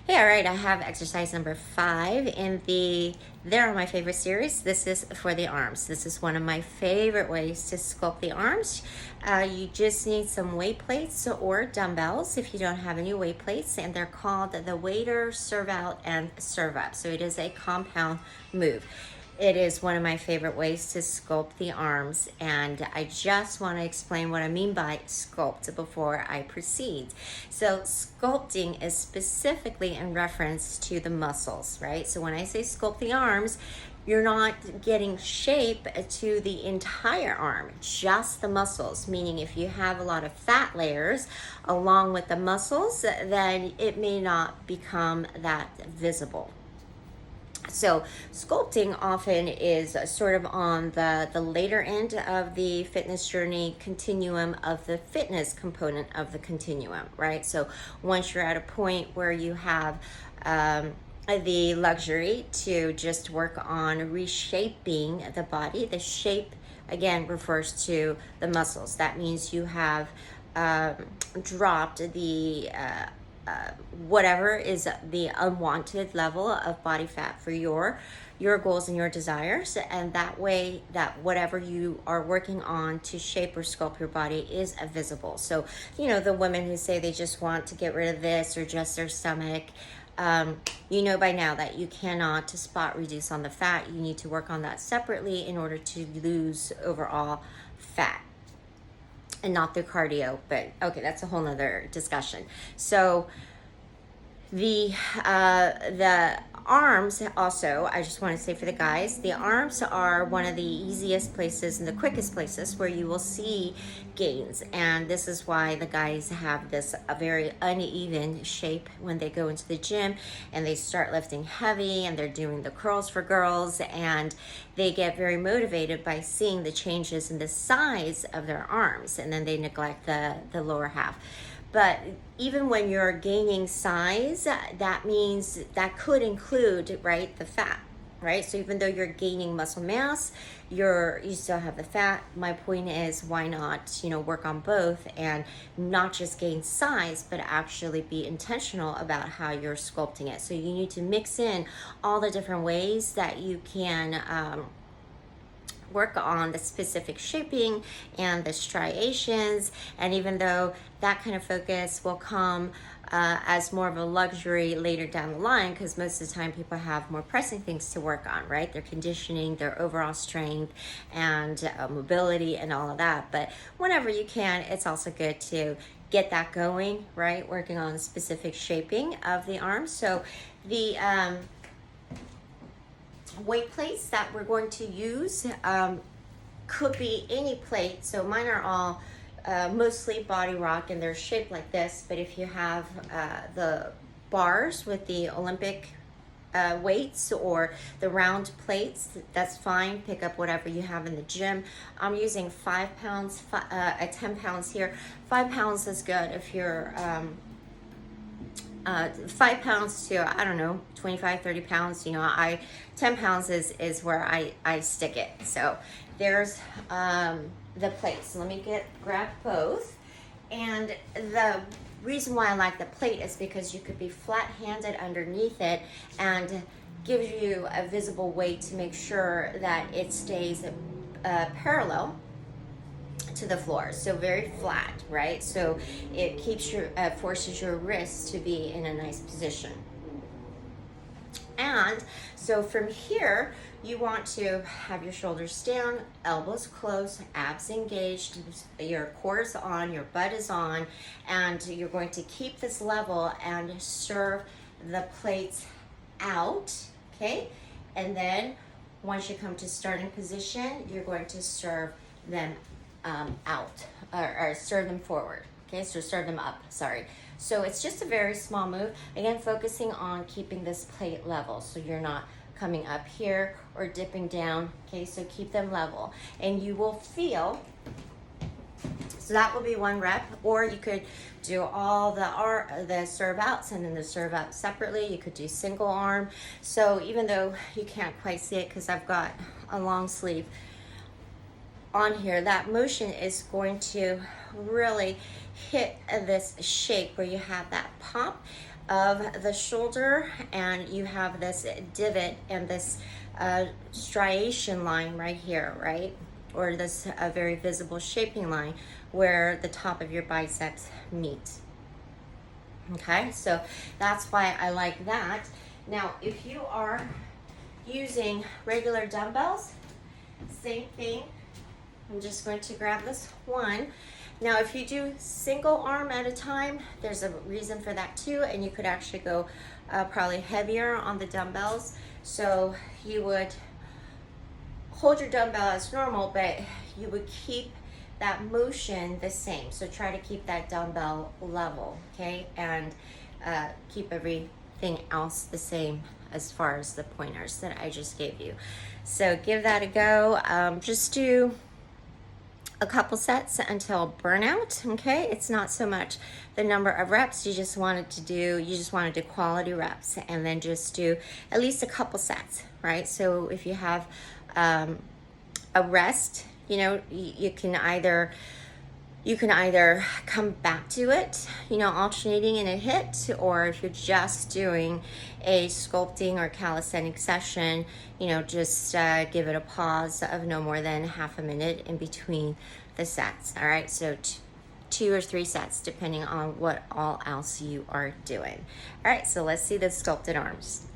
Hey, all right, I have exercise number 5 in the They're My Favorite series. This is for the arms. This is one of my favorite ways to sculpt the arms. You just need some weight plates or dumbbells if you don't have any weight plates, and they're called the waiter, serve out, and serve up. So it is a compound move. It is one of my favorite ways to sculpt the arms, and I just want to explain what I mean by sculpt before I proceed. So, sculpting is specifically in reference to the muscles, right? So, when I say sculpt the arms, you're not getting shape to the entire arm, just the muscles. Meaning, if you have a lot of fat layers along with the muscles, then it may not become that visible. So sculpting often is sort of on the later end of the fitness journey continuum of the fitness component of the continuum, right? So once you're at a point where you have the luxury to just work on reshaping the body, the shape again refers to the muscles. That means you have dropped the whatever is the unwanted level of body fat for your goals and your desires, and that way that whatever you are working on to shape or sculpt your body is visible. So the women who say they just want to get rid of this or just their stomach, you know by now that you cannot spot reduce on the fat. You need to work on that separately in order to lose overall fat, and not through cardio. But okay, that's a whole nother discussion. So the arms also, I just want to say for the guys, the arms are one of the easiest places and the quickest places where you will see gains, and this is why the guys have this a very uneven shape when they go into the gym and they start lifting heavy and they're doing the curls for girls, and they get very motivated by seeing the changes in the size of their arms, and then they neglect the lower half. But even when you're gaining size, that means that could include, right, the fat, right? So even though you're gaining muscle mass, you still have the fat. My point is, why not, work on both and not just gain size, but actually be intentional about how you're sculpting it. So you need to mix in all the different ways that you can work on the specific shaping and the striations. And even though that kind of focus will come as more of a luxury later down the line, because most of the time people have more pressing things to work on, right? Their conditioning, their overall strength, and mobility, and all of that. But whenever you can, it's also good to get that going, right? Working on specific shaping of the arms. So the weight plates that we're going to use could be any plate. So mine are all mostly Body Rock, and they're shaped like this. But if you have the bars with the Olympic weights or the round plates, that's fine. Pick up whatever you have in the gym. I'm using 5 pounds, 10 pounds here. 5 pounds is good if you're 5 pounds to, I don't know, 25, 30 pounds. 10 pounds is where I stick it. So there's the plates. Let me grab both. And the reason why I like the plate is because you could be flat-handed underneath it, and gives you a visible way to make sure that it stays parallel to the floor, so very flat, right? So it keeps forces your wrists to be in a nice position. And so from here, you want to have your shoulders down, elbows close, abs engaged, your core is on, your butt is on, and you're going to keep this level and serve the plates out, okay? And then once you come to starting position, you're going to serve them out, or serve them forward. Okay, so serve them up, sorry. So it's just a very small move. Again, focusing on keeping this plate level, so you're not coming up here or dipping down. Okay, so keep them level, and you will feel. So that will be 1 rep, or you could do all the serve outs and then the serve out separately. You could do single arm. So even though you can't quite see it because I've got a long sleeve on here, that motion is going to really hit this shape where you have that pop of the shoulder, and you have this divot and this striation line right here, right? Or this very visible shaping line where the top of your biceps meet. Okay, so that's why I like that. Now, if you are using regular dumbbells, same thing. I'm just going to grab this one. Now, if you do single arm at a time, there's a reason for that too, and you could actually go probably heavier on the dumbbells. So you would hold your dumbbell as normal, but you would keep that motion the same. So try to keep that dumbbell level, okay? And keep everything else the same as far as the pointers that I just gave you. So give that a go. Just do a couple sets until burnout, okay? It's not so much the number of reps. You just want to do quality reps, and then just do at least a couple sets, right? So if you have a rest, you can either come back to it, alternating in a hit, or if you're just doing a sculpting or calisthenic session, just give it a pause of no more than half a minute in between the sets. All right, so 2 or 3 sets depending on what all else you are doing. All right, so let's see the sculpted arms.